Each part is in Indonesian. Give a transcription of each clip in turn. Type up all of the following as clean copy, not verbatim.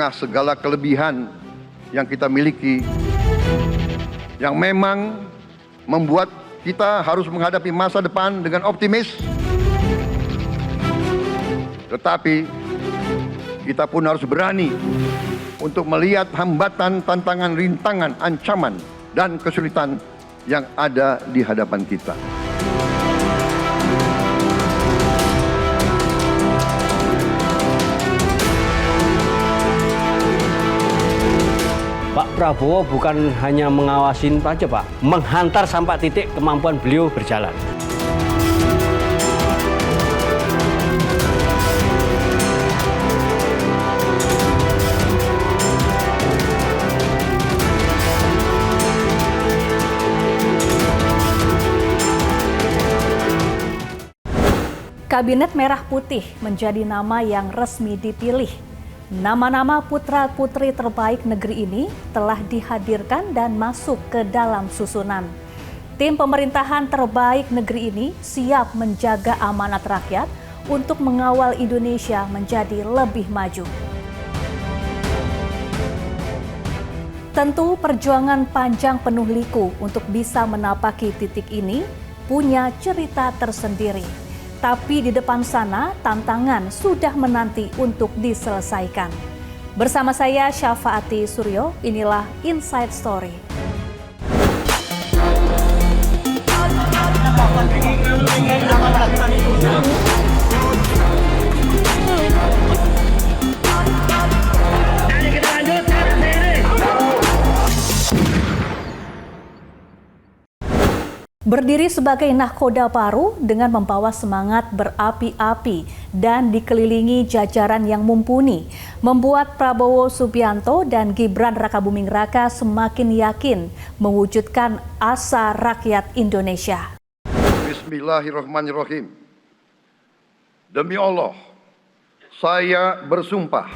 tengah segala kelebihan yang kita miliki, yang memang membuat kita harus menghadapi masa depan dengan optimis, tetapi kita pun harus berani untuk melihat hambatan, tantangan, rintangan, ancaman, dan kesulitan yang ada di hadapan kita. Pak Prabowo bukan hanya mengawasin aja, Pak, menghantar sampai titik kemampuan beliau berjalan. Kabinet Merah Putih menjadi nama yang resmi dipilih. Nama-nama putra-putri terbaik negeri ini telah dihadirkan dan masuk ke dalam susunan. Tim pemerintahan terbaik negeri ini siap menjaga amanat rakyat untuk mengawal Indonesia menjadi lebih maju. Tentu perjuangan panjang penuh liku untuk bisa menapaki titik ini punya cerita tersendiri. Tapi di depan sana tantangan sudah menanti untuk diselesaikan. Bersama saya Syafaati Suryo, inilah Inside Story. Berdiri sebagai nahkoda baru dengan membawa semangat berapi-api dan dikelilingi jajaran yang mumpuni, membuat Prabowo Subianto dan Gibran Rakabuming Raka semakin yakin mewujudkan asa rakyat Indonesia. Bismillahirrahmanirrahim. Demi Allah, saya bersumpah.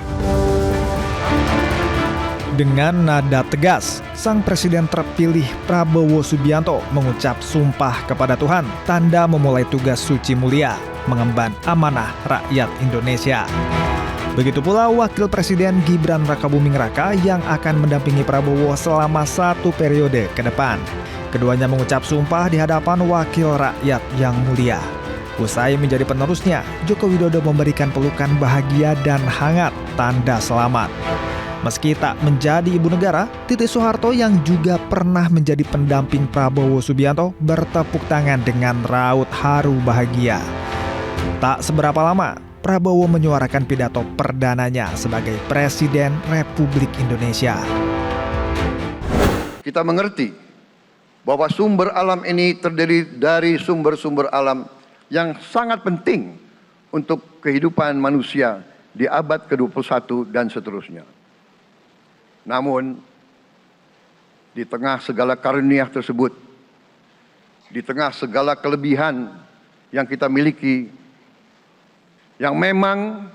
Dengan nada tegas, sang presiden terpilih Prabowo Subianto mengucap sumpah kepada Tuhan, tanda memulai tugas suci mulia, mengemban amanah rakyat Indonesia. Begitu pula Wakil Presiden Gibran Rakabuming Raka yang akan mendampingi Prabowo selama 1 periode ke depan. Keduanya mengucap sumpah di hadapan wakil rakyat yang mulia. Usai menjadi penerusnya, Joko Widodo memberikan pelukan bahagia dan hangat, tanda selamat. Meski tak menjadi ibu negara, Titi Soeharto yang juga pernah menjadi pendamping Prabowo Subianto bertepuk tangan dengan raut haru bahagia. Tak seberapa lama, Prabowo menyuarakan pidato perdananya sebagai Presiden Republik Indonesia. Kita mengerti bahwa sumber alam ini terdiri dari sumber-sumber alam yang sangat penting untuk kehidupan manusia di abad ke-21 dan seterusnya. Namun, di tengah segala karunia tersebut, di tengah segala kelebihan yang kita miliki, yang memang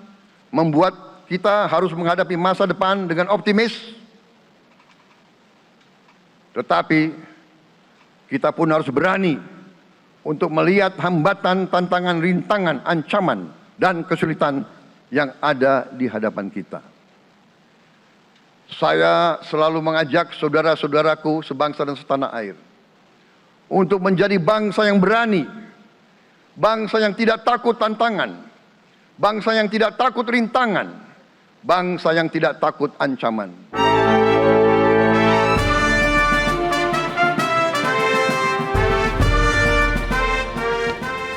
membuat kita harus menghadapi masa depan dengan optimis, tetapi kita pun harus berani untuk melihat hambatan, tantangan, rintangan, ancaman, dan kesulitan yang ada di hadapan kita. Saya selalu mengajak saudara-saudaraku sebangsa dan setanah air untuk menjadi bangsa yang berani, bangsa yang tidak takut tantangan, bangsa yang tidak takut rintangan, bangsa yang tidak takut ancaman.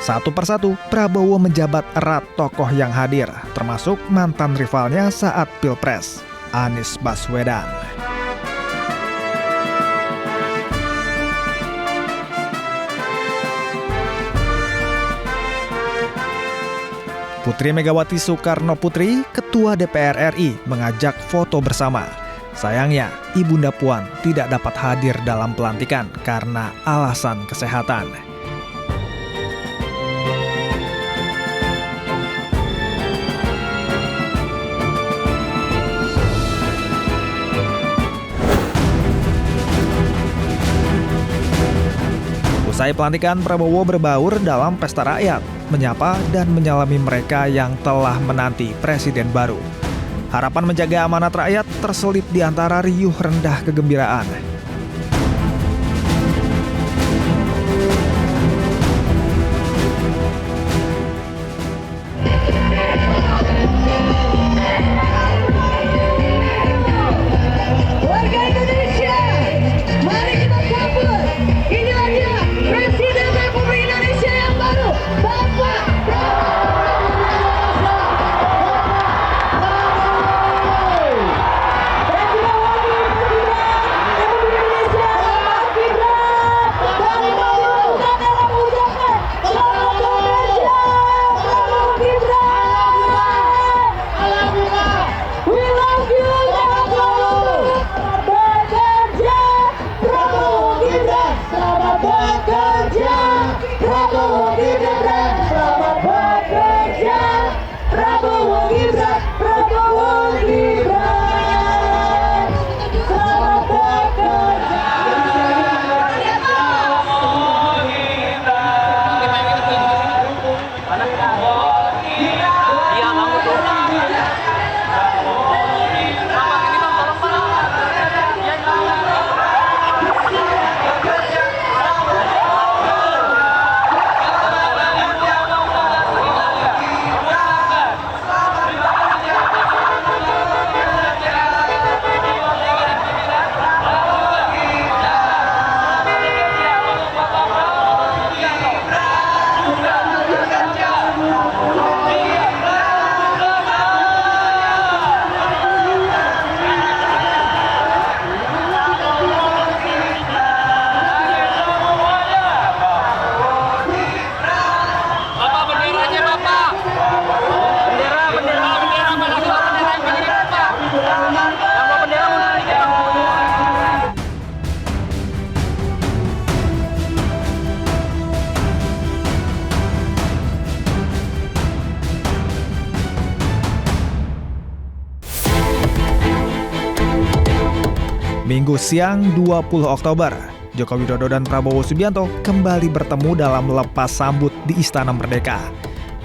Satu persatu, Prabowo menjabat erat tokoh yang hadir, termasuk mantan rivalnya saat Pilpres, Anies Baswedan. Putri Megawati Soekarno Putri, Ketua DPR RI, mengajak foto bersama. Sayangnya, Ibunda Puan tidak dapat hadir dalam pelantikan karena alasan kesehatan. Usai pelantikan, Prabowo berbaur dalam pesta rakyat, menyapa dan menyalami mereka yang telah menanti presiden baru. Harapan menjaga amanat rakyat terselip di antara riuh rendah kegembiraan. Warga Indonesia, mari kita sambut. Inilah dia Presiden Republik Indonesia yang baru, Bapak Minggu siang 20 Oktober, Joko Widodo dan Prabowo Subianto kembali bertemu dalam lepas sambut di Istana Merdeka.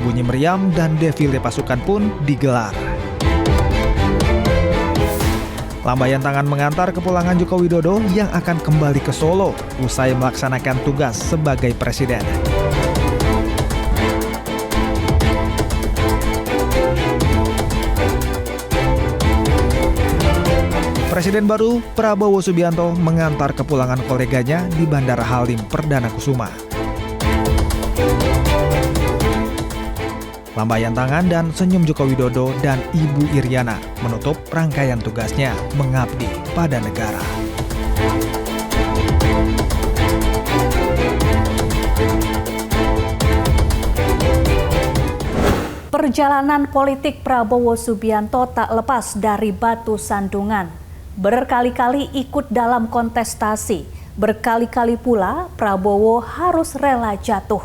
Bunyi meriam dan defile pasukan pun digelar. Lambaian tangan mengantar kepulangan Joko Widodo yang akan kembali ke Solo usai melaksanakan tugas sebagai presiden. Presiden baru Prabowo Subianto mengantar kepulangan koleganya di Bandara Halim Perdana Kusuma. Lambaian tangan dan senyum Joko Widodo dan Ibu Iriana menutup rangkaian tugasnya mengabdi pada negara. Perjalanan politik Prabowo Subianto tak lepas dari batu sandungan. Berkali-kali ikut dalam kontestasi, berkali-kali pula Prabowo harus rela jatuh.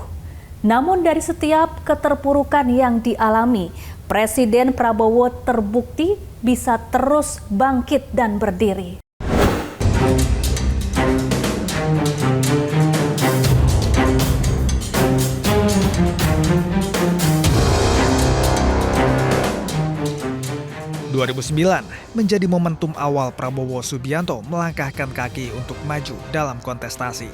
Namun dari setiap keterpurukan yang dialami, Presiden Prabowo terbukti bisa terus bangkit dan berdiri. menjadi momentum awal Prabowo Subianto melangkahkan kaki untuk maju dalam kontestasi.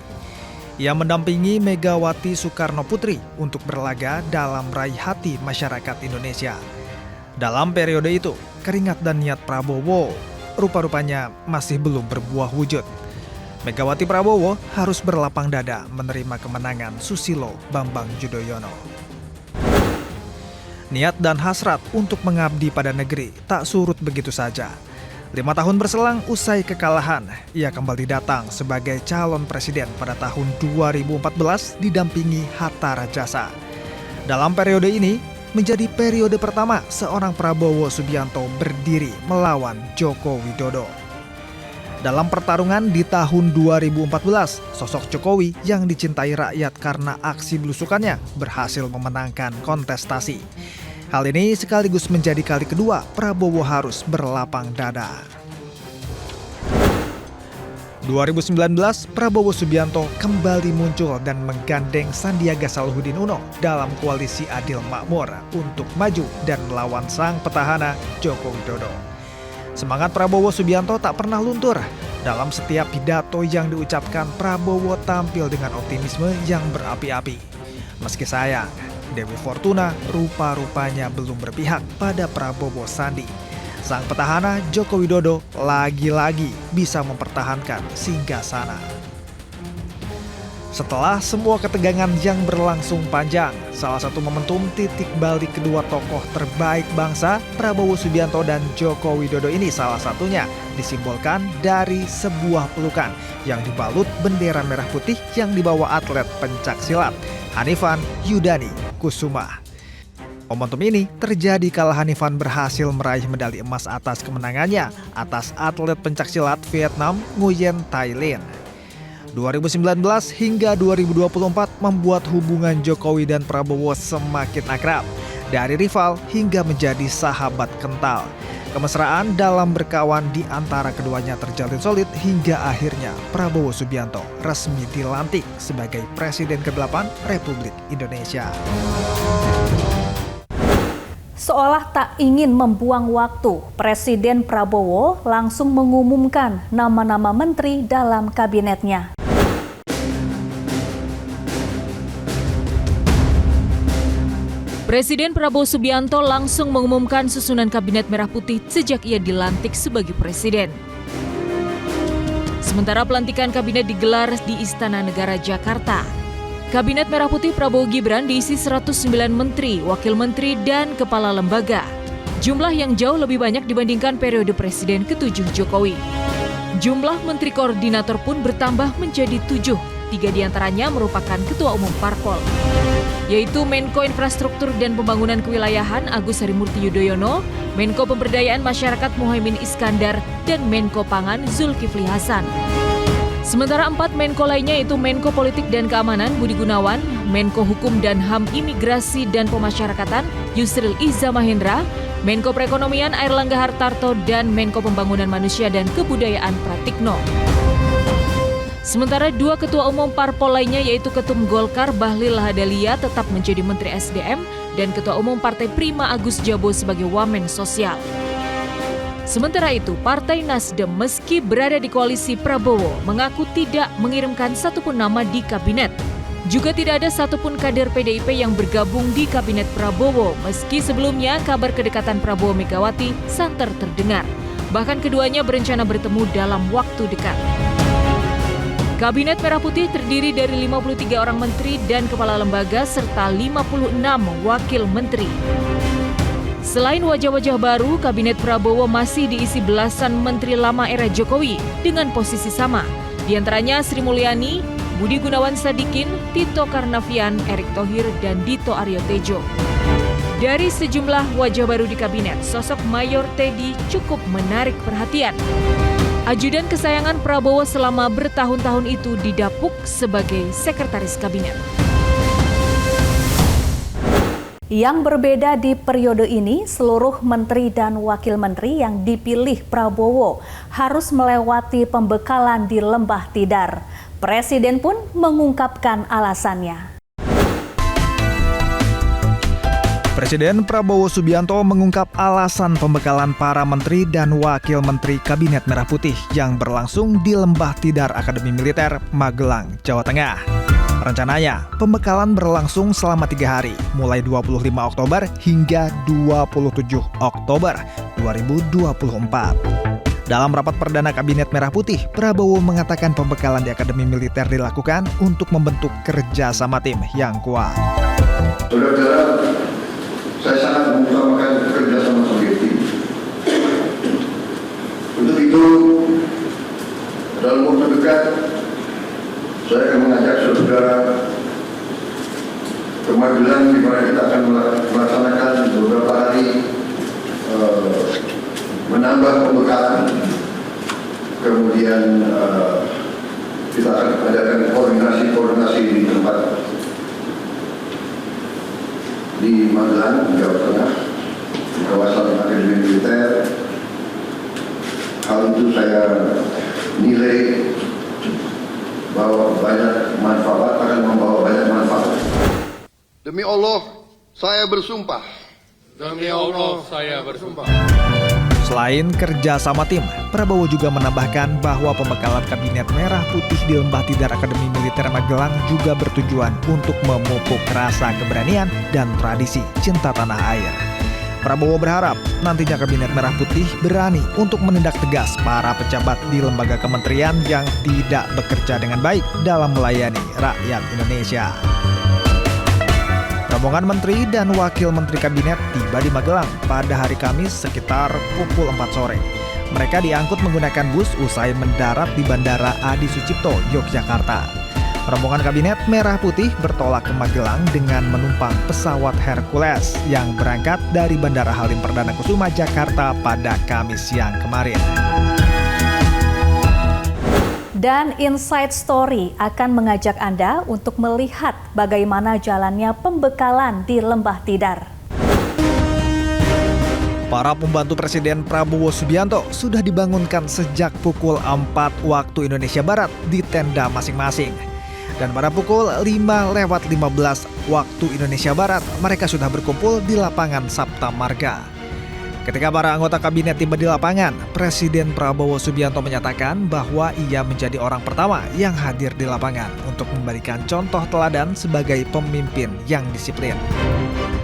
Ia mendampingi Megawati Soekarno Putri untuk berlaga dalam raih hati masyarakat Indonesia. Dalam periode itu, keringat dan niat Prabowo rupa-rupanya masih belum berbuah wujud. Megawati Prabowo harus berlapang dada menerima kemenangan Susilo Bambang Yudhoyono. Niat dan hasrat untuk mengabdi pada negeri tak surut begitu saja. 5 tahun berselang usai kekalahan, ia kembali datang sebagai calon presiden pada tahun 2014 didampingi Hatta Rajasa. Dalam periode ini, menjadi periode pertama seorang Prabowo Subianto berdiri melawan Joko Widodo. Dalam pertarungan di tahun 2014, sosok Jokowi yang dicintai rakyat karena aksi belusukannya berhasil memenangkan kontestasi. Hal ini sekaligus menjadi kali kedua Prabowo harus berlapang dada. 2019, Prabowo Subianto kembali muncul dan menggandeng Sandiaga Salahuddin Uno dalam koalisi Adil Makmur untuk maju dan melawan sang petahana Joko Widodo. Semangat Prabowo Subianto tak pernah luntur. Dalam setiap pidato yang diucapkan, Prabowo tampil dengan optimisme yang berapi-api. Meski sayang, Dewi Fortuna rupa-rupanya belum berpihak pada Prabowo Sandi. Sang petahana Joko Widodo lagi-lagi bisa mempertahankan singgasana. Setelah semua ketegangan yang berlangsung panjang, salah satu momentum titik balik kedua tokoh terbaik bangsa, Prabowo Subianto dan Joko Widodo ini salah satunya disimbolkan dari sebuah pelukan yang dibalut bendera merah putih yang dibawa atlet pencaksilat Hanifan Yudani Kusuma. Momentum ini terjadi kala Hanifan berhasil meraih medali emas atas kemenangannya atas atlet pencaksilat Vietnam Nguyen Thai Linh. 2019 hingga 2024 membuat hubungan Jokowi dan Prabowo semakin akrab. Dari rival hingga menjadi sahabat kental. Kemesraan dalam berkawan di antara keduanya terjalin solid hingga akhirnya Prabowo Subianto resmi dilantik sebagai Presiden ke-8 Republik Indonesia. Seolah tak ingin membuang waktu, Presiden Prabowo langsung mengumumkan nama-nama menteri dalam kabinetnya. Presiden Prabowo Subianto langsung mengumumkan susunan Kabinet Merah Putih sejak ia dilantik sebagai presiden. Sementara pelantikan kabinet digelar di Istana Negara Jakarta. Kabinet Merah Putih Prabowo Gibran diisi 109 menteri, wakil menteri, dan kepala lembaga. Jumlah yang jauh lebih banyak dibandingkan periode Presiden ke-7 Jokowi. Jumlah menteri koordinator pun bertambah menjadi 7. 3 diantaranya merupakan Ketua Umum Parpol, yaitu Menko Infrastruktur dan Pembangunan Kewilayahan Agus Harimurti Yudhoyono, Menko Pemberdayaan Masyarakat Muhaimin Iskandar, dan Menko Pangan Zulkifli Hasan. Sementara 4 Menko lainnya yaitu Menko Politik dan Keamanan Budi Gunawan, Menko Hukum dan HAM Imigrasi dan Pemasyarakatan Yusril Iza Mahendra, Menko Perekonomian Airlangga Hartarto, dan Menko Pembangunan Manusia dan Kebudayaan Pratikno. Sementara 2 Ketua Umum Parpol lainnya yaitu Ketum Golkar Bahlil Lahadalia tetap menjadi Menteri SDM dan Ketua Umum Partai Prima Agus Jabo sebagai Wamen Sosial. Sementara itu, Partai Nasdem meski berada di koalisi Prabowo mengaku tidak mengirimkan satupun nama di kabinet. Juga tidak ada satupun kader PDIP yang bergabung di kabinet Prabowo meski sebelumnya kabar kedekatan Prabowo Megawati santer terdengar. Bahkan keduanya berencana bertemu dalam waktu dekat. Kabinet Merah Putih terdiri dari 53 orang menteri dan kepala lembaga serta 56 wakil menteri. Selain wajah-wajah baru, Kabinet Prabowo masih diisi belasan menteri lama era Jokowi dengan posisi sama. Di antaranya Sri Mulyani, Budi Gunawan Sadikin, Tito Karnavian, Erick Thohir, dan Dito Aryo Tejo. Dari sejumlah wajah baru di kabinet, sosok Mayor Teddy cukup menarik perhatian. Ajudan kesayangan Prabowo selama bertahun-tahun itu didapuk sebagai sekretaris kabinet. Yang berbeda di periode ini, seluruh menteri dan wakil menteri yang dipilih Prabowo harus melewati pembekalan di Lembah Tidar. Presiden pun mengungkapkan alasannya. Presiden Prabowo Subianto mengungkap alasan pembekalan para menteri dan wakil menteri Kabinet Merah Putih yang berlangsung di Lembah Tidar Akademi Militer, Magelang, Jawa Tengah. Rencananya, pembekalan berlangsung selama 3 hari, mulai 25 Oktober hingga 27 Oktober 2024. Dalam rapat perdana Kabinet Merah Putih, Prabowo mengatakan pembekalan di Akademi Militer dilakukan untuk membentuk kerjasama tim yang kuat. Saudara-saudara, saya sangat mengutamakan kerjasama sebagai tim. Untuk itu, dalam waktu dekat, saya akan mengajak saudara ke Magelang di mana kita akan melaksanakan beberapa hari menambah pembekalan. Kemudian kita akan adakan koordinasi di tempat di Magelang, Jawa Tengah, di kawasan Akademi Militer. Hal itu saya nilai Demi Allah, saya bersumpah. Demi Allah, saya bersumpah. Selain kerja sama tim, Prabowo juga menambahkan bahwa pembekalan Kabinet Merah Putih di Lembah Tidar Akademi Militer Magelang juga bertujuan untuk memupuk rasa keberanian dan tradisi cinta tanah air. Prabowo berharap nantinya Kabinet Merah Putih berani untuk menindak tegas para pejabat di lembaga kementerian yang tidak bekerja dengan baik dalam melayani rakyat Indonesia. Rombongan menteri dan wakil menteri kabinet tiba di Magelang pada hari Kamis sekitar pukul 4 sore. Mereka diangkut menggunakan bus usai mendarat di Bandara Adi Sucipto, Yogyakarta. Rombongan Kabinet Merah Putih bertolak ke Magelang dengan menumpang pesawat Hercules yang berangkat dari Bandara Halim Perdana Kusuma, Jakarta pada Kamis siang kemarin. Dan Inside Story akan mengajak Anda untuk melihat bagaimana jalannya pembekalan di Lembah Tidar. Para pembantu Presiden Prabowo Subianto sudah dibangunkan sejak pukul 4 waktu Indonesia Barat di tenda masing-masing. Dan pada pukul 5:15 waktu Indonesia Barat, mereka sudah berkumpul di lapangan Sapta Marga. Ketika para anggota kabinet tiba di lapangan, Presiden Prabowo Subianto menyatakan bahwa ia menjadi orang pertama yang hadir di lapangan untuk memberikan contoh teladan sebagai pemimpin yang disiplin.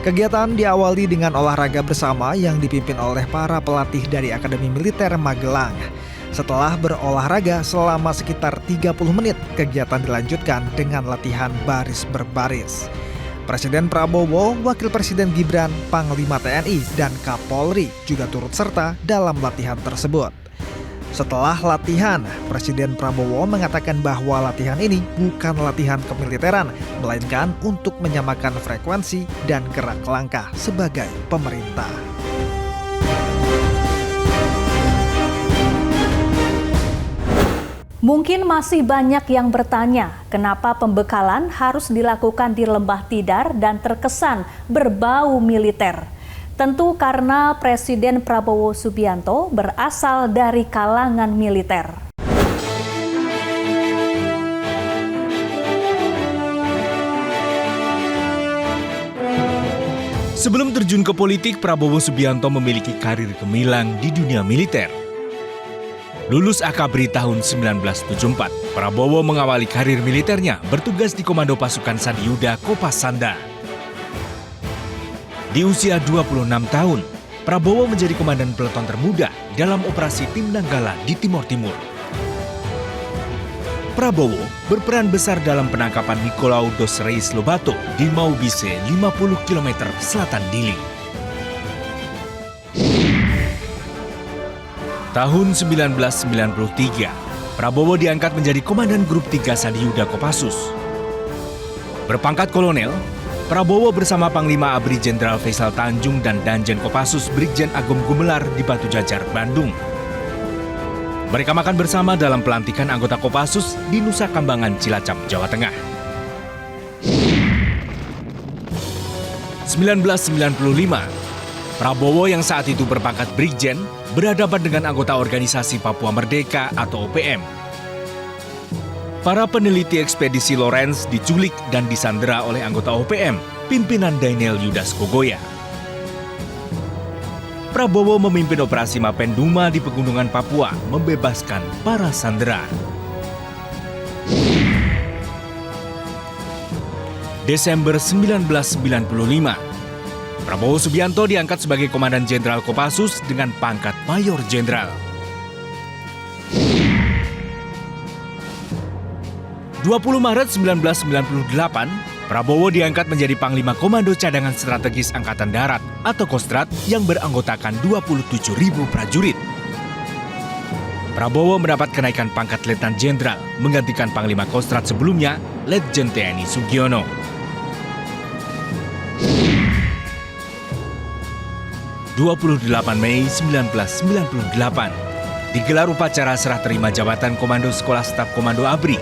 Kegiatan diawali dengan olahraga bersama yang dipimpin oleh para pelatih dari Akademi Militer Magelang. Setelah berolahraga selama sekitar 30 menit, kegiatan dilanjutkan dengan latihan baris berbaris. Presiden Prabowo, Wakil Presiden Gibran, Panglima TNI, dan Kapolri juga turut serta dalam latihan tersebut. Setelah latihan, Presiden Prabowo mengatakan bahwa latihan ini bukan latihan kemiliteran, melainkan untuk menyamakan frekuensi dan gerak langkah sebagai pemerintah. Mungkin masih banyak yang bertanya, kenapa pembekalan harus dilakukan di Lembah Tidar dan terkesan berbau militer. Tentu karena Presiden Prabowo Subianto berasal dari kalangan militer. Sebelum terjun ke politik, Prabowo Subianto memiliki karir gemilang di dunia militer. Lulus Akabri tahun 1974, Prabowo mengawali karir militernya bertugas di Komando Pasukan Sadiuda Kopasanda. Di usia 26 tahun, Prabowo menjadi komandan peleton termuda dalam operasi Tim Nanggala di Timor Timur. Prabowo berperan besar dalam penangkapan Nicolau dos Reis Lobato di Maubisse, 50 km selatan Dili. Tahun 1993, Prabowo diangkat menjadi Komandan Grup 3 Sadiuda Kopassus. Berpangkat kolonel, Prabowo bersama Panglima ABRI Jenderal Faisal Tanjung dan Danjen Kopassus Brigjen Agung Gumelar di Batu Jajar, Bandung. Mereka makan bersama dalam pelantikan anggota Kopassus di Nusa Kambangan, Cilacap, Jawa Tengah. 1995, Prabowo yang saat itu berpangkat Brigjen berhadapan dengan anggota organisasi Papua Merdeka atau OPM. Para peneliti ekspedisi Lawrence diculik dan disandera oleh anggota OPM, pimpinan Daniel Yudas Kogoya. Prabowo memimpin operasi Mapenduma di pegunungan Papua, membebaskan para sandera. Desember 1995, Prabowo Subianto diangkat sebagai Komandan Jenderal Kopassus dengan pangkat Mayor Jenderal. 20 Maret 1998, Prabowo diangkat menjadi Panglima Komando Cadangan Strategis Angkatan Darat atau Kostrad yang beranggotakan 27.000 prajurit. Prabowo mendapat kenaikan pangkat Letnan Jenderal, menggantikan Panglima Kostrad sebelumnya, Letjen TNI Sugiono. 28 Mei 1998, digelar upacara serah terima jabatan Komando Sekolah Staf Komando ABRI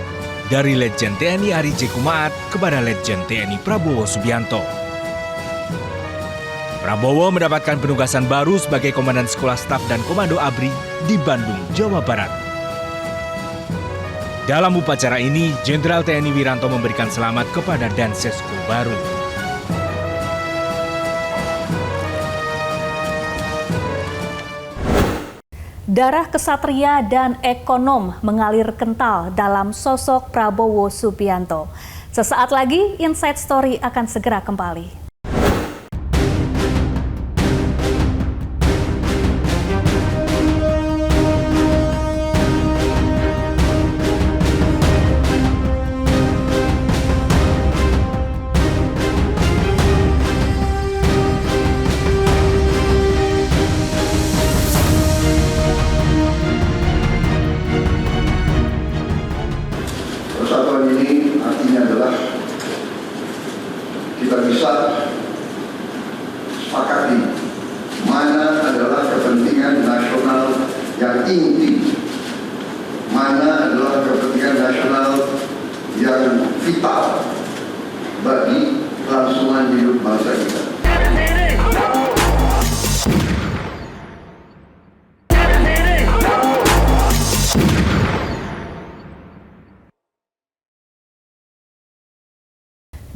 dari Letjen TNI Ari J. Kumaat kepada Letjen TNI Prabowo Subianto. Prabowo mendapatkan penugasan baru sebagai Komandan Sekolah Staf dan Komando ABRI di Bandung, Jawa Barat. Dalam upacara ini, Jenderal TNI Wiranto memberikan selamat kepada Dansesko baru. Darah kesatria dan ekonom mengalir kental dalam sosok Prabowo Subianto. Sesaat lagi, Inside Story akan segera kembali. Persatuan ini artinya adalah kita bisa sepakati mana adalah kepentingan nasional yang inti, mana adalah kepentingan nasional yang vital bagi kelangsungan hidup bangsa kita.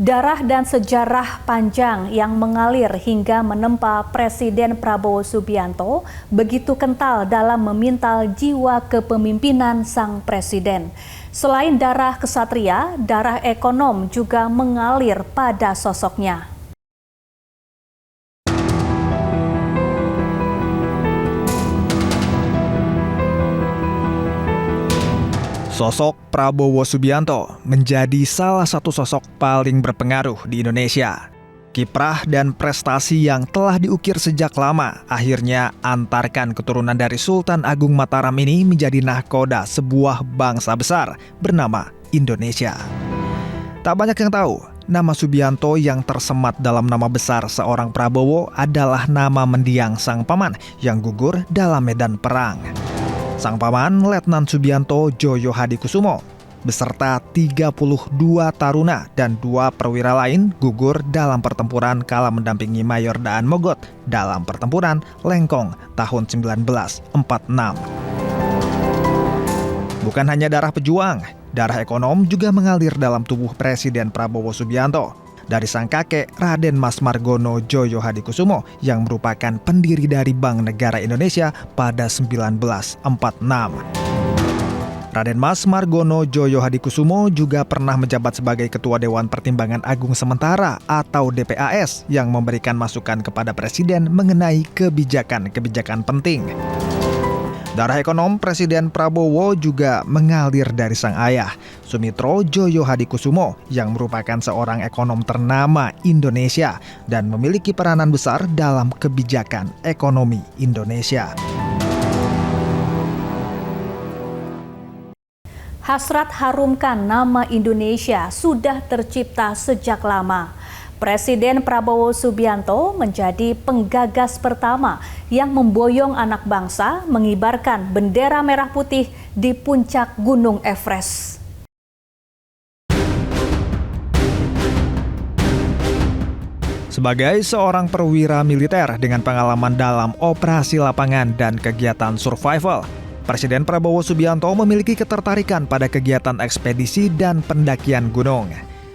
Darah dan sejarah panjang yang mengalir hingga menempa Presiden Prabowo Subianto begitu kental dalam memintal jiwa kepemimpinan sang presiden. Selain darah kesatria, darah ekonom juga mengalir pada sosoknya. Sosok Prabowo Subianto menjadi salah satu sosok paling berpengaruh di Indonesia. Kiprah dan prestasi yang telah diukir sejak lama akhirnya antarkan keturunan dari Sultan Agung Mataram ini menjadi nahkoda sebuah bangsa besar bernama Indonesia. Tak banyak yang tahu, nama Subianto yang tersemat dalam nama besar seorang Prabowo adalah nama mendiang sang paman yang gugur dalam medan perang. Sang paman Letnan Subianto Joyo Hadikusumo beserta 32 taruna dan 2 perwira lain gugur dalam pertempuran kala mendampingi Mayor Daan Mogot dalam pertempuran Lengkong tahun 1946. Bukan hanya darah pejuang, darah ekonom juga mengalir dalam tubuh Presiden Prabowo Subianto. Dari sang kakek Raden Mas Margono Joyo Hadikusumo yang merupakan pendiri dari Bank Negara Indonesia pada 1946. Raden Mas Margono Joyo Hadikusumo juga pernah menjabat sebagai Ketua Dewan Pertimbangan Agung Sementara atau DPAS yang memberikan masukan kepada Presiden mengenai kebijakan-kebijakan penting. Darah ekonom Presiden Prabowo juga mengalir dari sang ayah, Sumitro Joyo Hadikusumo, yang merupakan seorang ekonom ternama Indonesia dan memiliki peranan besar dalam kebijakan ekonomi Indonesia. Hasrat harumkan nama Indonesia sudah tercipta sejak lama. Presiden Prabowo Subianto menjadi penggagas pertama yang memboyong anak bangsa mengibarkan bendera merah putih di puncak Gunung Everest. Sebagai seorang perwira militer dengan pengalaman dalam operasi lapangan dan kegiatan survival, Presiden Prabowo Subianto memiliki ketertarikan pada kegiatan ekspedisi dan pendakian gunung.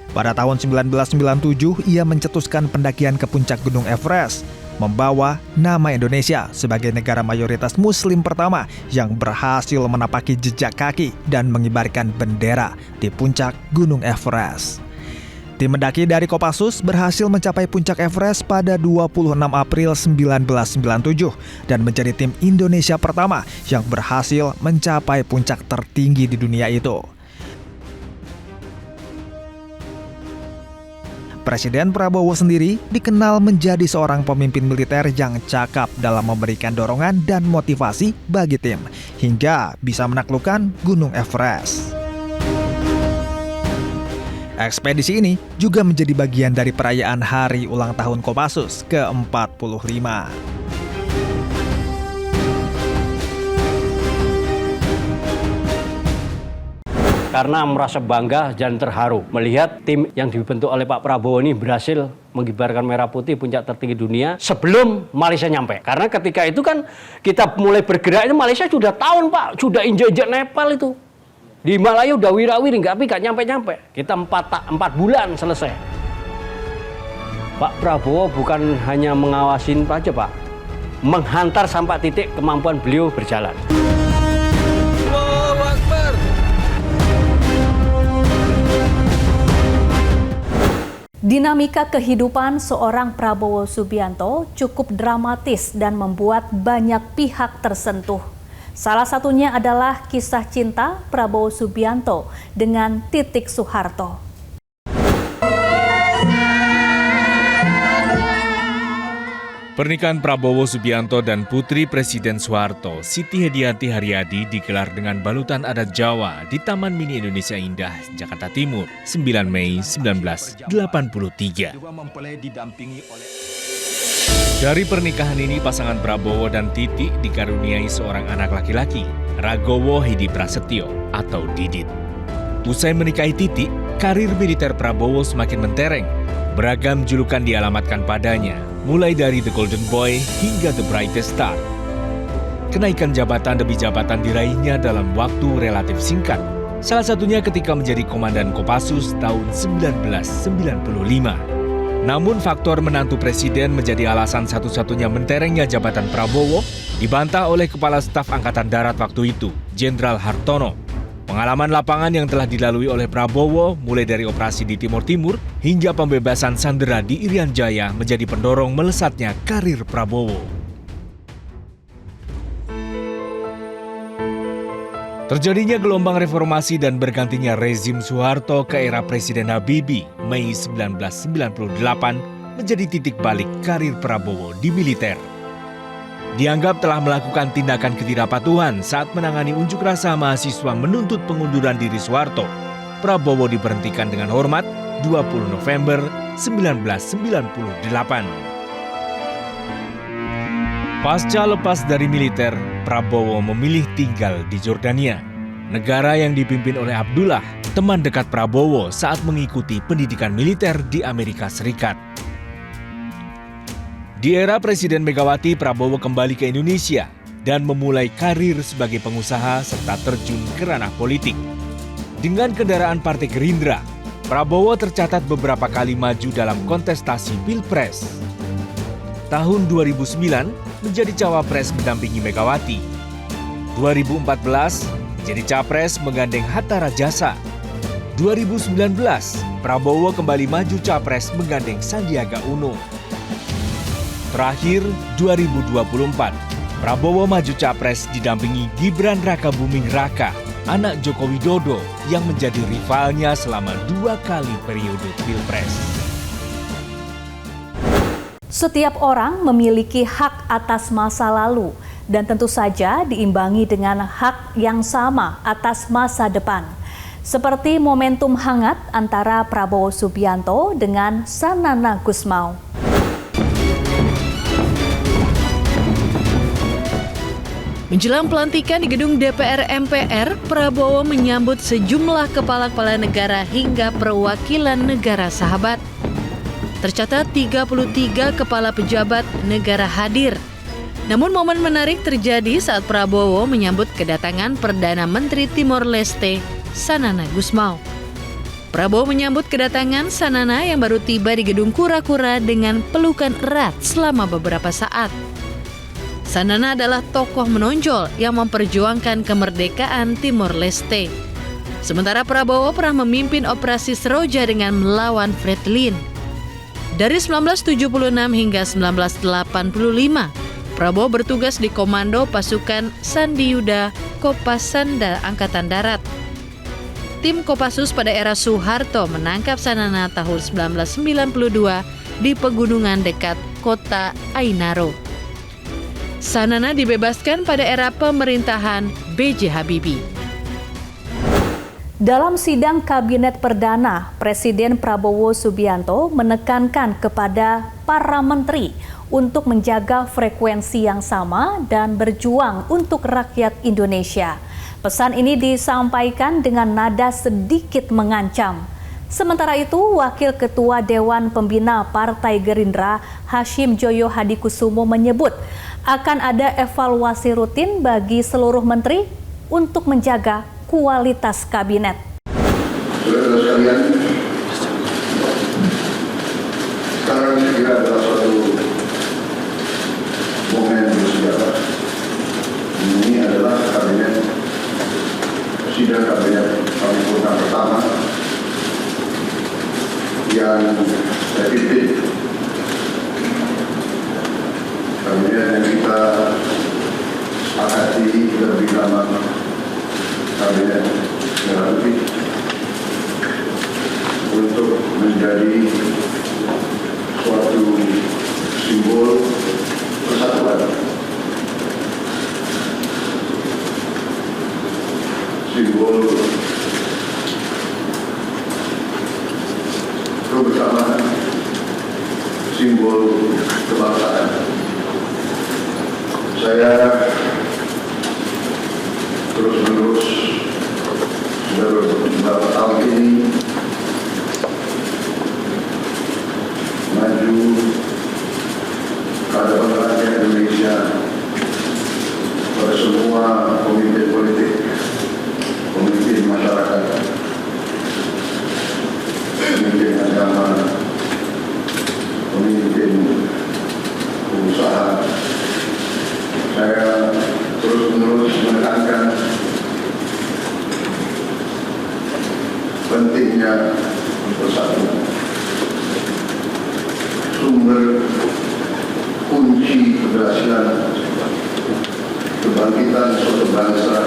Pada tahun 1997, ia mencetuskan pendakian ke puncak Gunung Everest, membawa nama Indonesia sebagai negara mayoritas Muslim pertama yang berhasil menapaki jejak kaki dan mengibarkan bendera di puncak Gunung Everest. Tim mendaki dari Kopassus berhasil mencapai puncak Everest pada 26 April 1997 dan menjadi tim Indonesia pertama yang berhasil mencapai puncak tertinggi di dunia itu. Presiden Prabowo sendiri dikenal menjadi seorang pemimpin militer yang cakap dalam memberikan dorongan dan motivasi bagi tim, hingga bisa menaklukkan Gunung Everest. Ekspedisi ini juga menjadi bagian dari perayaan Hari Ulang Tahun Kopassus ke-45. Karena merasa bangga dan terharu melihat tim yang dibentuk oleh Pak Prabowo ini berhasil mengibarkan merah putih puncak tertinggi dunia sebelum Malaysia nyampe. Karena ketika itu kan kita mulai bergerak itu Malaysia sudah tahun Pak, sudah injek-injek Nepal itu. Di Himalaya udah wira-wiri, nggak nyampe-nyampe. Kita 4 bulan selesai. Pak Prabowo bukan hanya mengawasin aja Pak, menghantar sampai titik kemampuan beliau berjalan. Dinamika kehidupan seorang Prabowo Subianto cukup dramatis dan membuat banyak pihak tersentuh. Salah satunya adalah kisah cinta Prabowo Subianto dengan Titik Soeharto. Pernikahan Prabowo Subianto dan Putri Presiden Soeharto, Siti Hediati Haryadi digelar dengan balutan adat Jawa di Taman Mini Indonesia Indah, Jakarta Timur, 9 Mei 1983. Dari pernikahan ini, pasangan Prabowo dan Titi dikaruniai seorang anak laki-laki, Ragowo Hidi Prasetyo atau Didit. Usai menikahi Titi, karir militer Prabowo semakin mentereng. Beragam julukan dialamatkan padanya, mulai dari The Golden Boy hingga The Brightest Star. Kenaikan jabatan demi jabatan diraihnya dalam waktu relatif singkat. Salah satunya ketika menjadi Komandan Kopassus tahun 1995. Namun faktor menantu presiden menjadi alasan satu-satunya menterengnya jabatan Prabowo, dibantah oleh Kepala Staf Angkatan Darat waktu itu, Jenderal Hartono. Pengalaman lapangan yang telah dilalui oleh Prabowo, mulai dari operasi di Timur Timur hingga pembebasan sandera di Irian Jaya, menjadi pendorong melesatnya karir Prabowo. Terjadinya gelombang reformasi dan bergantinya rezim Soeharto ke era Presiden Habibie, Mei 1998, menjadi titik balik karir Prabowo di militer. Dianggap telah melakukan tindakan ketidakpatuhan saat menangani unjuk rasa mahasiswa menuntut pengunduran diri Soeharto. Prabowo diberhentikan dengan hormat 20 November 1998. Pasca lepas dari militer, Prabowo memilih tinggal di Jordania, negara yang dipimpin oleh Abdullah, teman dekat Prabowo saat mengikuti pendidikan militer di Amerika Serikat. Di era Presiden Megawati, Prabowo kembali ke Indonesia dan memulai karir sebagai pengusaha serta terjun ke ranah politik. Dengan kendaraan Partai Gerindra, Prabowo tercatat beberapa kali maju dalam kontestasi Pilpres. Tahun 2009 menjadi cawapres mendampingi Megawati. 2014 jadi capres menggandeng Hatta Rajasa. 2019 Prabowo kembali maju capres menggandeng Sandiaga Uno. Terakhir, 2024, Prabowo maju capres didampingi Gibran Rakabuming Raka, anak Joko Widodo yang menjadi rivalnya selama 2 kali periode Pilpres. Setiap orang memiliki hak atas masa lalu dan tentu saja diimbangi dengan hak yang sama atas masa depan. Seperti momentum hangat antara Prabowo Subianto dengan Sanana Gusmao. Menjelang pelantikan di gedung DPR MPR, Prabowo menyambut sejumlah kepala-kepala negara hingga perwakilan negara sahabat. Tercatat 33 kepala pejabat negara hadir. Namun momen menarik terjadi saat Prabowo menyambut kedatangan Perdana Menteri Timor Leste, Sanana Gusmao. Prabowo menyambut kedatangan Sanana yang baru tiba di gedung kura-kura dengan pelukan erat selama beberapa saat. Sanana adalah tokoh menonjol yang memperjuangkan kemerdekaan Timor Leste. Sementara Prabowo pernah memimpin operasi Seroja dengan melawan Fretilin. Dari 1976 hingga 1985, Prabowo bertugas di Komando Pasukan Sandiyuda Kopasanda Angkatan Darat. Tim Kopassus pada era Soeharto menangkap Sanana tahun 1992 di pegunungan dekat kota Ainaro. Sanana dibebaskan pada era pemerintahan B.J. Habibie. Dalam sidang Kabinet Perdana, Presiden Prabowo Subianto menekankan kepada para menteri untuk menjaga frekuensi yang sama dan berjuang untuk rakyat Indonesia. Pesan ini disampaikan dengan nada sedikit mengancam. Sementara itu, Wakil Ketua Dewan Pembina Partai Gerindra, Hashim Joyo Hadikusumo menyebut akan ada evaluasi rutin bagi seluruh menteri untuk menjaga kualitas kabinet. Saudara-saudara sekalian, sekarang saya kira adalah suatu momen yang saya pimpin. Kabinet yang kita sepakati lebih lama Kabinet Merah Putih untuk menjadi suatu simbol persatuan, simbol kebersamaan, simbol kebangsaan. Saya terus-menerus beberapa tahun ini maju ke hadapan rakyat Indonesia, pada semua pemimpin politik, pemimpin masyarakat, pemimpin agama, pemimpin pengusaha. Saya terus-menerus menekankan pentingnya bersatu. Sumber kunci keberhasilan kebangkitan suatu bangsa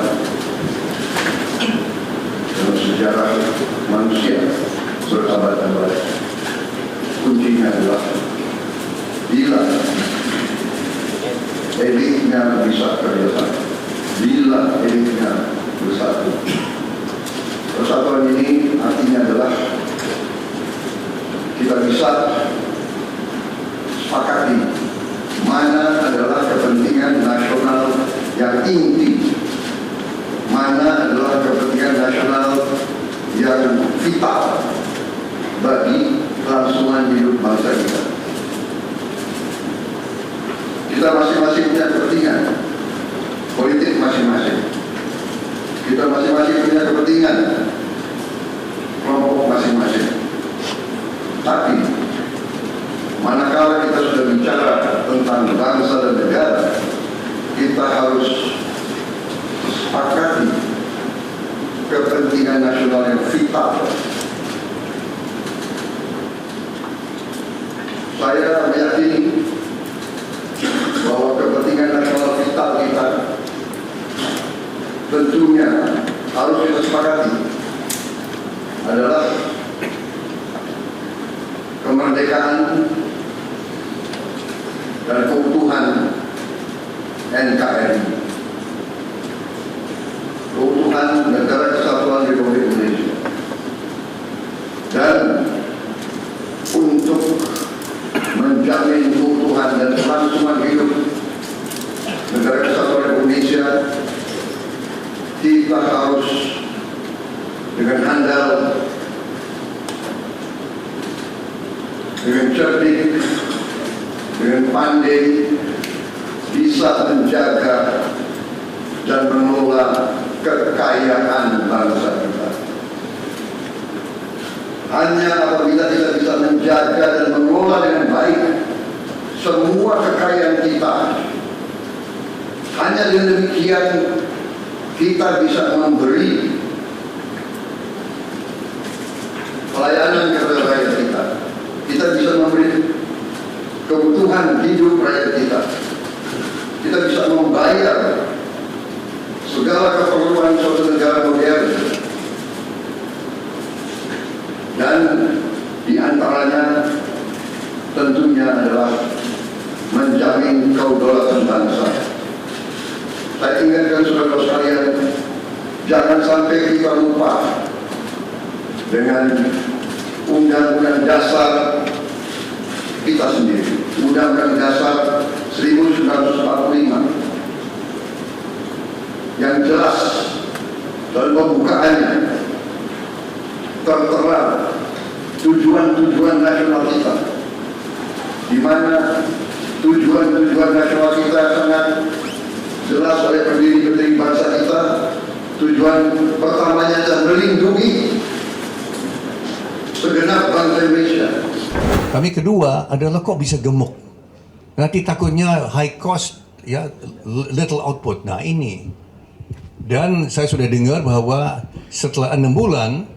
dalam sejarah manusia berabad-abad, kuncinya adalah bila elitnya bisa kerjasama, bila elitnya bersatu. Persatuan ini artinya adalah kita bisa sepakati mana adalah kepentingan nasional yang inti, mana adalah kepentingan nasional yang vital bagi kelangsungan hidup bangsa kita. Kita masing-masing punya kepentingan politik masing-masing. Kita masing-masing punya kepentingan kelompok masing-masing. Tapi manakala kita sudah bicara tentang bangsa dan negara, kita harus sepakati kepentingan nasional yang vital. Saya meyakini bahwa kepentingan nasional vital kita tentunya harus kita sepakati adalah kemerdekaan dan keutuhan NKRI, keutuhan Negara Kesatuan Republik Indonesia, dan untuk menjamin keutuhan dan kelangsungan hidup Negara Kesatuan Republik Indonesia, kita harus dengan handal, dengan cerdik, dengan pandai bisa menjaga dan mengelola kekayaan bangsa kita. Hanya apabila kita bisa menjaga dan mengelola dengan baik semua kekayaan kita, hanya dengan demikian kita bisa memberi pelayanan kepada rakyat kita. Kita bisa memberi kebutuhan hidup rakyat kita. Kita bisa membayar segala keperluan suatu negara modern. Dan di antaranya tentunya adalah menjamin kedaulatan bangsa. Saya ingatkan saudara sekalian, jangan sampai kita lupa dengan Undang-Undang Dasar kita sendiri, Undang-Undang Dasar 1945, yang jelas dalam pembukaannya tertera tujuan-tujuan nasional kita, di mana tujuan-tujuan nasional kita sangat jelas oleh pendiri-pendiri bangsa kita. Tujuan pertamanya adalah melindungi segenap bangsa Indonesia. Kami kedua adalah kok bisa gemuk. Nanti takutnya high cost, ya, little output. Nah ini. Dan saya sudah dengar bahwa setelah 6 bulan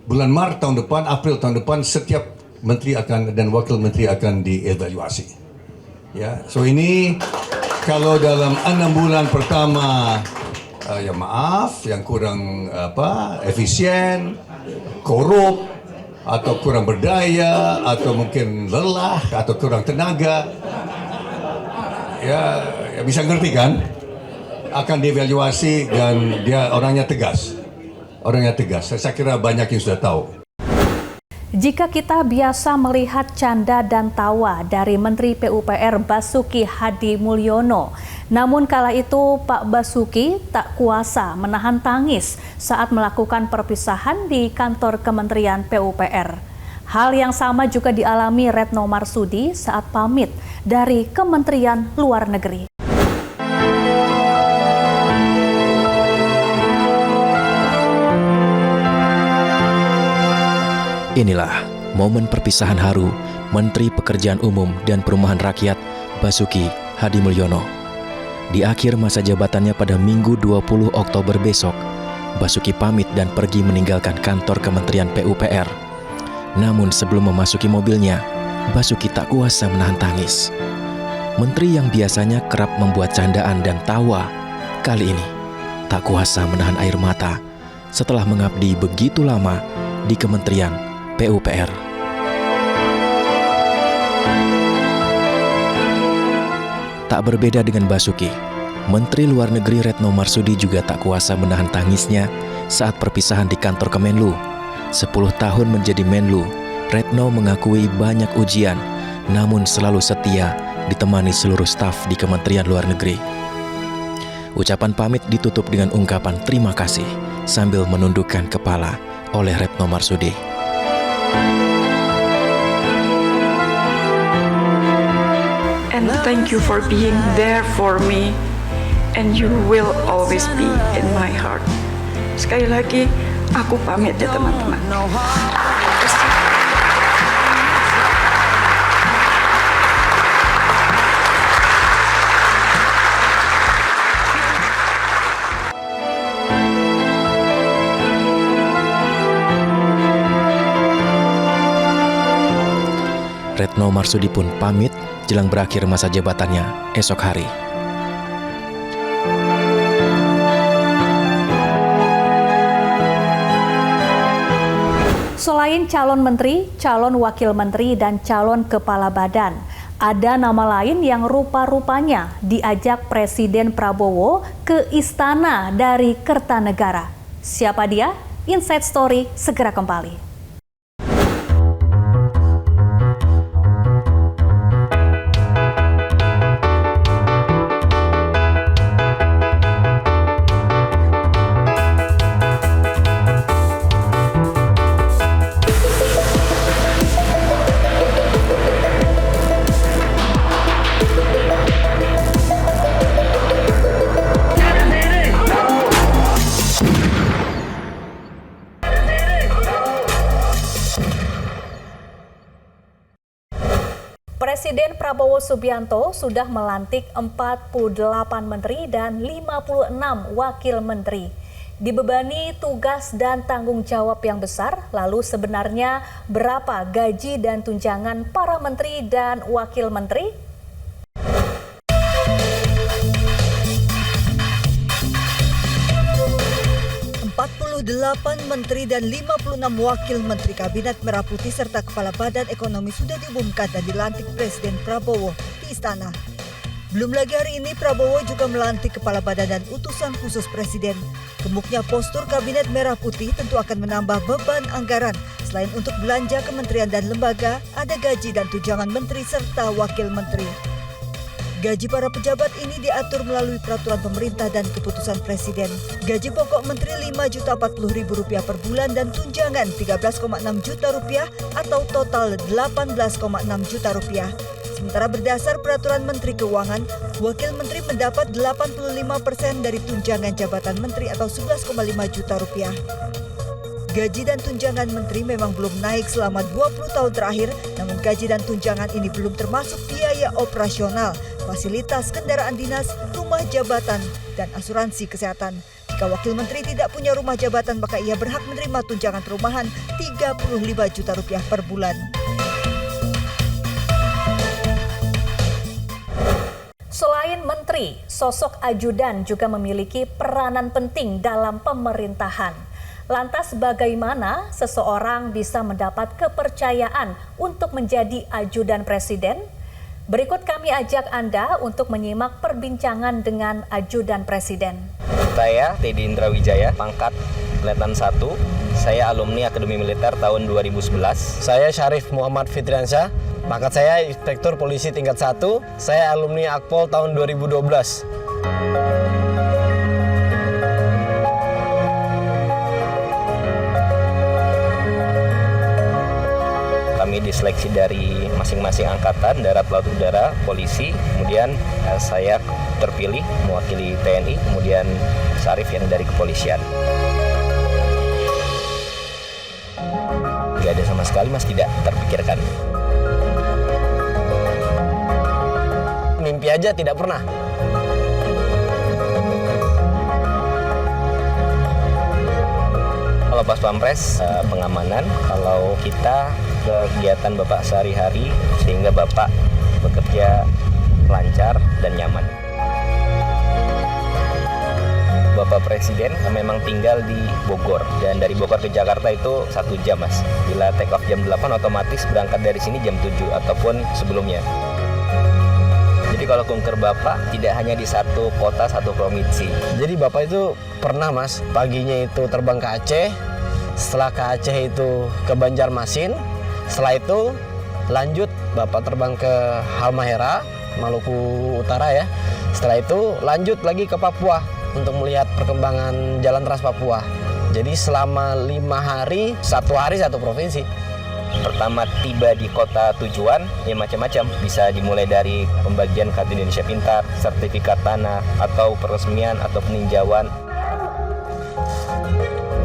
bulan Maret tahun depan, April tahun depan, setiap menteri akan dan wakil menteri akan dievaluasi. Ya, so ini kalau dalam 6 bulan pertama ya maaf, yang kurang efisien, korup, atau kurang berdaya, atau mungkin lelah, atau kurang tenaga, ya bisa ngerti kan? Akan dievaluasi dan dia orangnya tegas. Saya kira banyak yang sudah tahu. Jika kita biasa melihat canda dan tawa dari Menteri PUPR Basuki Hadi Mulyono, namun kala itu Pak Basuki tak kuasa menahan tangis saat melakukan perpisahan di kantor Kementerian PUPR. Hal yang sama juga dialami Retno Marsudi saat pamit dari Kementerian Luar Negeri. Inilah momen perpisahan haru Menteri Pekerjaan Umum dan Perumahan Rakyat Basuki Hadi Mulyono. Di akhir masa jabatannya pada Minggu 20 Oktober besok, Basuki pamit dan pergi meninggalkan kantor Kementerian PUPR. Namun sebelum memasuki mobilnya, Basuki tak kuasa menahan tangis. Menteri yang biasanya kerap membuat candaan dan tawa, kali ini tak kuasa menahan air mata setelah mengabdi begitu lama di Kementerian PUPR. Tak berbeda dengan Basuki, Menteri Luar Negeri Retno Marsudi juga tak kuasa menahan tangisnya saat perpisahan di kantor Kemenlu. 10 tahun menjadi Menlu, Retno mengakui banyak ujian, namun selalu setia ditemani seluruh staf di Kementerian Luar Negeri. Ucapan pamit ditutup dengan ungkapan terima kasih sambil menundukkan kepala oleh Retno Marsudi. And thank you for being there for me, and you will always be in my heart. Sekali lagi, aku pamit ya teman-teman. Retno Marsudi pun pamit jelang berakhir masa jabatannya esok hari. Selain calon menteri, calon wakil menteri, dan calon kepala badan, ada nama lain yang rupa-rupanya diajak Presiden Prabowo ke istana dari Kertanegara. Siapa dia? Inside Story segera kembali. Presiden Prabowo Subianto sudah melantik 48 menteri dan 56 wakil menteri. Dibebani tugas dan tanggung jawab yang besar, lalu sebenarnya berapa gaji dan tunjangan para menteri dan wakil menteri? Delapan menteri dan 56 wakil menteri Kabinet Merah Putih serta Kepala Badan Ekonomi sudah diumumkan dan dilantik Presiden Prabowo di istana. Belum lagi hari ini Prabowo juga melantik Kepala Badan dan utusan khusus Presiden. Gemuknya postur Kabinet Merah Putih tentu akan menambah beban anggaran. Selain untuk belanja kementerian dan lembaga, ada gaji dan tunjangan menteri serta wakil menteri. Gaji para pejabat ini diatur melalui peraturan pemerintah dan keputusan Presiden. Gaji pokok Menteri Rp5.040.000 per bulan dan tunjangan Rp13,6 juta atau total Rp18,6 juta. Sementara berdasar peraturan Menteri Keuangan, Wakil Menteri mendapat 85% dari tunjangan jabatan Menteri atau Rp11,5 juta. Gaji dan tunjangan menteri memang belum naik selama 20 tahun terakhir, namun gaji dan tunjangan ini belum termasuk biaya operasional, fasilitas kendaraan dinas, rumah jabatan, dan asuransi kesehatan. Jika wakil menteri tidak punya rumah jabatan, maka ia berhak menerima tunjangan perumahan Rp35 juta per bulan. Selain menteri, sosok ajudan juga memiliki peranan penting dalam pemerintahan. Lantas bagaimana seseorang bisa mendapat kepercayaan untuk menjadi ajudan presiden? Berikut kami ajak Anda untuk menyimak perbincangan dengan ajudan presiden. Saya Teddy Indra Wijaya, pangkat Letnan 1. Saya alumni Akademi Militer tahun 2011. Saya Syarif Muhammad Fitriansyah, pangkat saya Inspektur Polisi tingkat 1. Saya alumni Akpol tahun 2012. Kami diseleksi dari masing-masing angkatan, darat, laut, udara, polisi. Kemudian saya terpilih mewakili TNI, kemudian Syarif yang dari kepolisian. Gak ada sama sekali, Mas, tidak terpikirkan. Mimpi aja tidak pernah. Kalau pas Pampres, pengamanan. Kalau kita kegiatan Bapak sehari-hari, sehingga Bapak bekerja lancar dan nyaman. Bapak Presiden memang tinggal di Bogor, dan dari Bogor ke Jakarta itu 1 jam, Mas. Bila take off jam 8, otomatis berangkat dari sini jam 7 ataupun sebelumnya. Jadi kalau kunker Bapak tidak hanya di satu kota, satu provinsi. Jadi Bapak itu pernah, Mas, paginya itu terbang ke Aceh, setelah ke Aceh itu ke Banjarmasin, setelah itu lanjut Bapak terbang ke Halmahera, Maluku Utara ya. Setelah itu lanjut lagi ke Papua untuk melihat perkembangan Jalan Trans Papua. Jadi selama 5 hari, 1 hari 1 provinsi. Pertama tiba di kota tujuan, ya macam-macam. Bisa dimulai dari pembagian Kartu Indonesia Pintar, sertifikat tanah, atau peresmian atau peninjauan.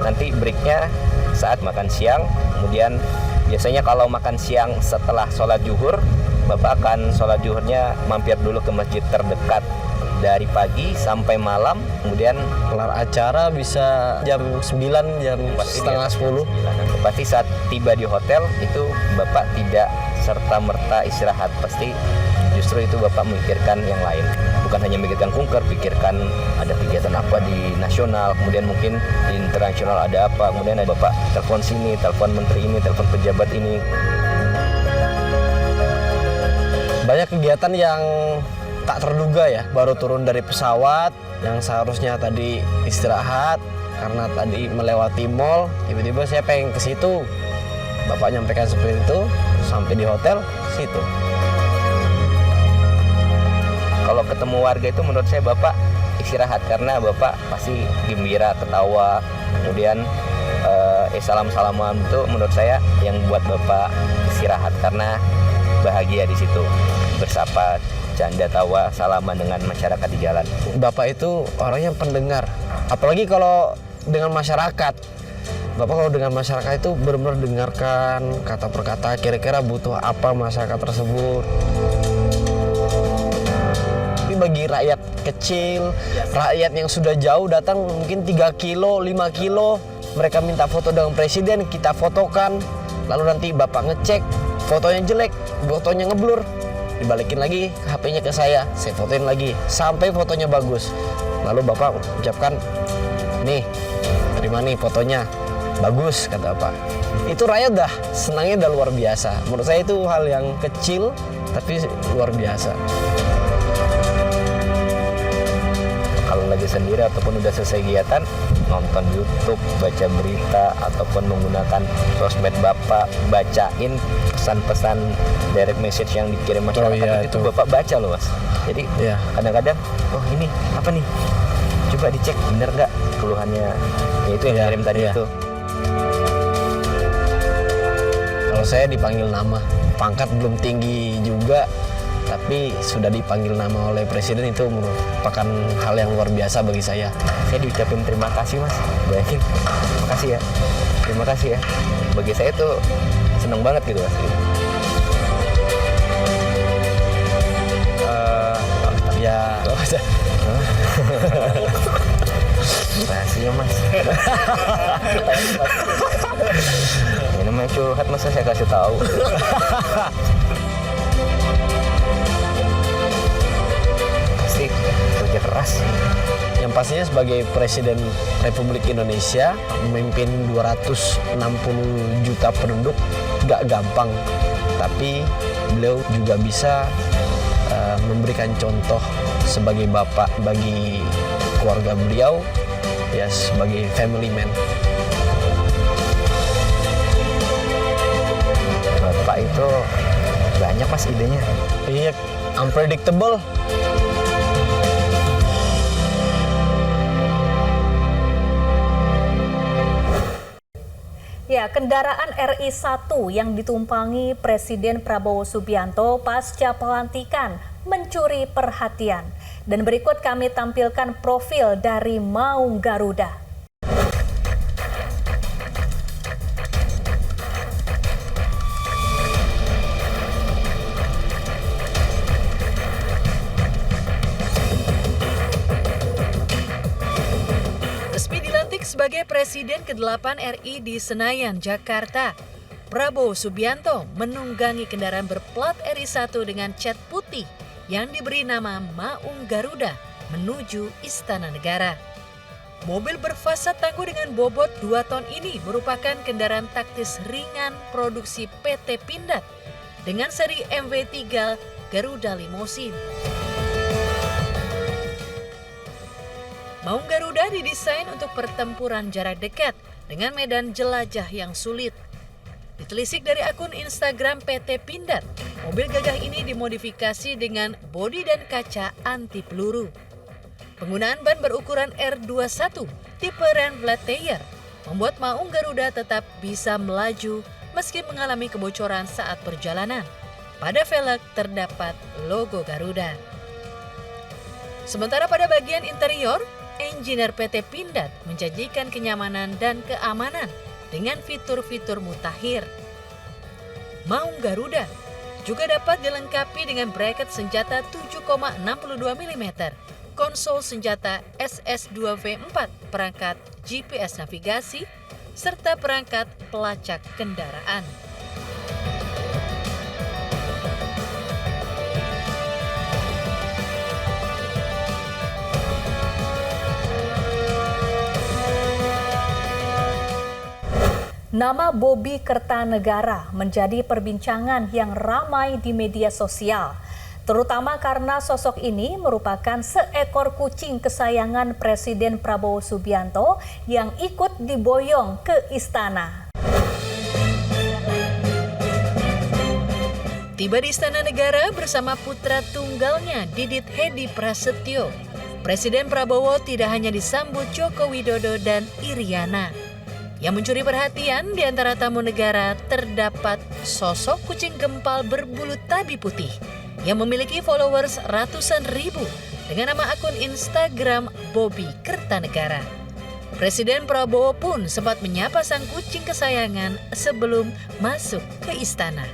Nanti breaknya saat makan siang, kemudian biasanya kalau makan siang setelah sholat zuhur, Bapak akan sholat zuhurnya mampir dulu ke masjid terdekat dari pagi sampai malam, kemudian kelar acara bisa jam 9, jam setengah 10. Pasti saat tiba di hotel itu Bapak tidak serta-merta istirahat, pasti justru itu Bapak memikirkan yang lain. Bukan hanya memikirkan kunker, pikirkan ada kegiatan apa di nasional, kemudian mungkin di internasional ada apa, kemudian ada Bapak telepon sini, telepon menteri ini, telepon pejabat ini. Banyak kegiatan yang tak terduga ya, baru turun dari pesawat yang seharusnya tadi istirahat karena tadi melewati mall, tiba-tiba saya pengen ke situ. Bapak nyampaikan seperti itu, sampai di hotel situ. Kalau ketemu warga itu menurut saya Bapak istirahat, karena Bapak pasti gembira, ketawa, kemudian salam-salaman itu menurut saya yang buat Bapak istirahat, karena bahagia di situ, bersapa, canda, tawa, salaman dengan masyarakat di jalan. Bapak itu orang yang pendengar, apalagi kalau dengan masyarakat. Bapak kalau dengan masyarakat itu benar-benar dengarkan kata per kata, kira-kira butuh apa masyarakat tersebut. Tapi bagi rakyat kecil, rakyat yang sudah jauh datang mungkin 3 kilo, 5 kilo, mereka minta foto dengan presiden, kita fotokan, lalu nanti Bapak ngecek, fotonya jelek, fotonya ngeblur, dibalikin lagi HP-nya ke saya fotoin lagi, sampai fotonya bagus. Lalu Bapak ucapkan, nih, terima nih fotonya, bagus, kata Bapak. Itu rakyat dah, senangnya udah luar biasa. Menurut saya itu hal yang kecil, tapi luar biasa. Kalau lagi sendiri ataupun udah selesai kegiatan, nonton YouTube, baca berita, ataupun menggunakan sosmed Bapak, bacain pesan-pesan direct message yang dikirim masyarakat, itu Bapak baca loh, Mas. Jadi kadang-kadang, oh ini apa nih? Coba dicek bener nggak keluhannya, ya itu yang kirim tadi itu. Kalau saya dipanggil nama, pangkat belum tinggi juga, tapi sudah dipanggil nama oleh presiden, itu merupakan hal yang luar biasa bagi saya. Saya diucapin terima kasih, Mas. Bayangin, terima kasih ya, terima kasih ya. Bagi saya tuh seneng banget gitu, Mas. Rahasia mas. Ini namanya curhat, masa saya kasih tahu. Pasti kerja keras. Yang pastinya sebagai Presiden Republik Indonesia, memimpin 260 juta penduduk gak gampang. Tapi beliau juga bisa memberikan contoh sebagai bapak bagi keluarga beliau, ya sebagai family man. Bapak itu banyak mas idenya. Iya, unpredictable. Ya, kendaraan RI1 yang ditumpangi Presiden Prabowo Subianto pasca pelantikan mencuri perhatian. Dan berikut kami tampilkan profil dari Maung Garuda. Sebagai Presiden ke-8 RI di Senayan, Jakarta, Prabowo Subianto menunggangi kendaraan berplat RI1 dengan cat putih yang diberi nama Maung Garuda menuju Istana Negara. Mobil berfasad tangguh dengan bobot 2 ton ini merupakan kendaraan taktis ringan produksi PT Pindad dengan seri MV3 Garuda Limousine. Maung Garuda didesain untuk pertempuran jarak dekat dengan medan jelajah yang sulit. Ditelisik dari akun Instagram PT Pindad, mobil gagah ini dimodifikasi dengan bodi dan kaca anti peluru. Penggunaan ban berukuran R21 tipe Ren Flat Tire membuat Maung Garuda tetap bisa melaju meski mengalami kebocoran saat perjalanan. Pada velg terdapat logo Garuda. Sementara pada bagian interior, engineer PT Pindad menjanjikan kenyamanan dan keamanan dengan fitur-fitur mutakhir. Maung Garuda juga dapat dilengkapi dengan bracket senjata 7,62 mm, konsol senjata SS2V4, perangkat GPS navigasi, serta perangkat pelacak kendaraan. Nama Bobi Kertanegara menjadi perbincangan yang ramai di media sosial, terutama karena sosok ini merupakan seekor kucing kesayangan Presiden Prabowo Subianto yang ikut diboyong ke istana. Tiba di Istana Negara bersama putra tunggalnya Didit Hedi Prasetyo, Presiden Prabowo tidak hanya disambut Joko Widodo dan Iriana. Yang mencuri perhatian di antara tamu negara terdapat sosok kucing gempal berbulu tabi putih yang memiliki followers ratusan ribu dengan nama akun Instagram Bobi Kertanegara. Presiden Prabowo pun sempat menyapa sang kucing kesayangan sebelum masuk ke istana.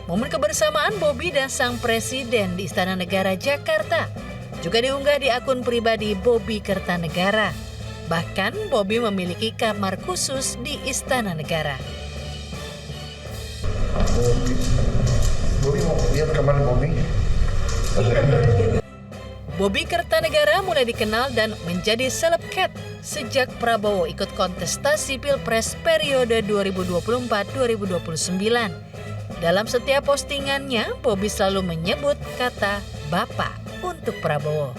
Momen kebersamaan Bobi dan sang presiden di Istana Negara Jakarta juga diunggah di akun pribadi Bobi Kertanegara. Bahkan Bobi memiliki kamar khusus di Istana Negara. Bobi mau lihat kamar Bobi. Bobi Kertanegara mulai dikenal dan menjadi celeb cat sejak Prabowo ikut kontestasi Pilpres periode 2024-2029. Dalam setiap postingannya, Bobi selalu menyebut kata Bapak untuk Prabowo.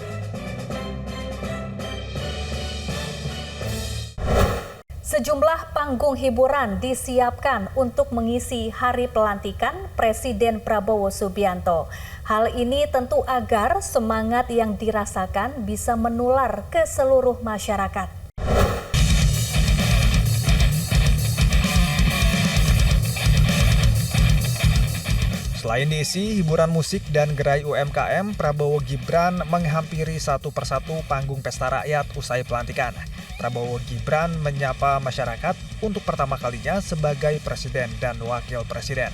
Sejumlah panggung hiburan disiapkan untuk mengisi hari pelantikan Presiden Prabowo Subianto. Hal ini tentu agar semangat yang dirasakan bisa menular ke seluruh masyarakat. Selain diisi hiburan musik dan gerai UMKM, Prabowo Gibran menghampiri satu persatu panggung pesta rakyat usai pelantikan. Prabowo Gibran menyapa masyarakat untuk pertama kalinya sebagai presiden dan wakil presiden.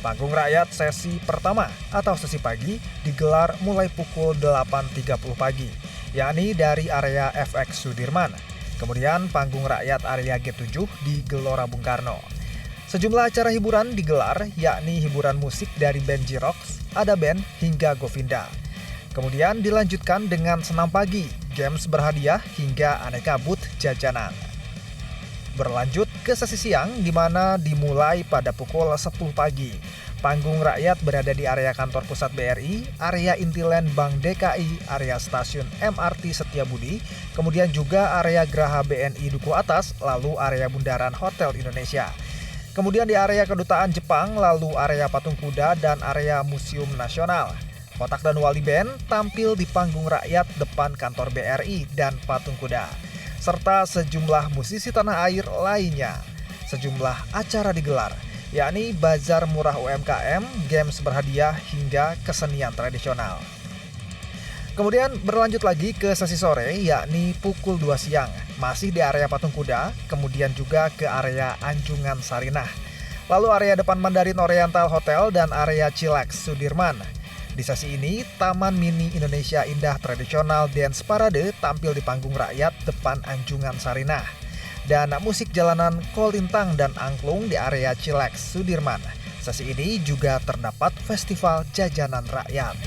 Panggung rakyat sesi pertama atau sesi pagi digelar mulai pukul 8.30 pagi. yakni dari area FX Sudirman. Kemudian panggung rakyat area G7 di Gelora Bung Karno. Sejumlah acara hiburan digelar, yakni hiburan musik dari band J-Rocks, Ada Band, hingga Govinda. Kemudian dilanjutkan dengan senam pagi, games berhadiah, hingga aneka booth jajanan. Berlanjut ke sesi siang, di mana dimulai pada pukul 10 pagi. Panggung rakyat berada di area kantor pusat BRI, area Intiland Bank DKI, area stasiun MRT Setiabudi, kemudian juga area Geraha BNI Duku Atas, lalu area bundaran Hotel Indonesia. Kemudian di area Kedutaan Jepang, lalu area Patung Kuda, dan area Museum Nasional. Kotak dan Wali Band tampil di panggung rakyat depan kantor BRI dan Patung Kuda, serta sejumlah musisi tanah air lainnya. Sejumlah acara digelar, yakni bazar murah UMKM, games berhadiah, hingga kesenian tradisional. Kemudian berlanjut lagi ke sesi sore, yakni pukul 2 siang, masih di area Patung Kuda, kemudian juga ke area Anjungan Sarinah, lalu area depan Mandarin Oriental Hotel dan area Chillax Sudirman. Di sesi ini, Taman Mini Indonesia Indah Tradisional Dance Parade tampil di panggung rakyat depan Anjungan Sarinah. Dan musik jalanan Kolintang dan Angklung di area Chillax Sudirman. Sesi ini juga terdapat festival jajanan rakyat.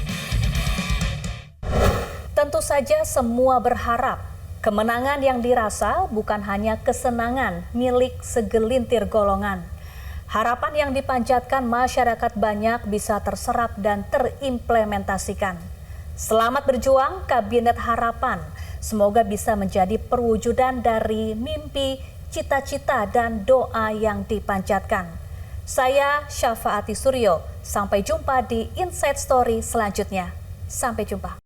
Tentu saja semua berharap kemenangan yang dirasa bukan hanya kesenangan milik segelintir golongan. Harapan yang dipanjatkan masyarakat banyak bisa terserap dan terimplementasikan. Selamat berjuang Kabinet Harapan. Semoga bisa menjadi perwujudan dari mimpi, cita-cita, dan doa yang dipanjatkan. Saya Syafaati Suryo. Sampai jumpa di Inside Story selanjutnya. Sampai jumpa.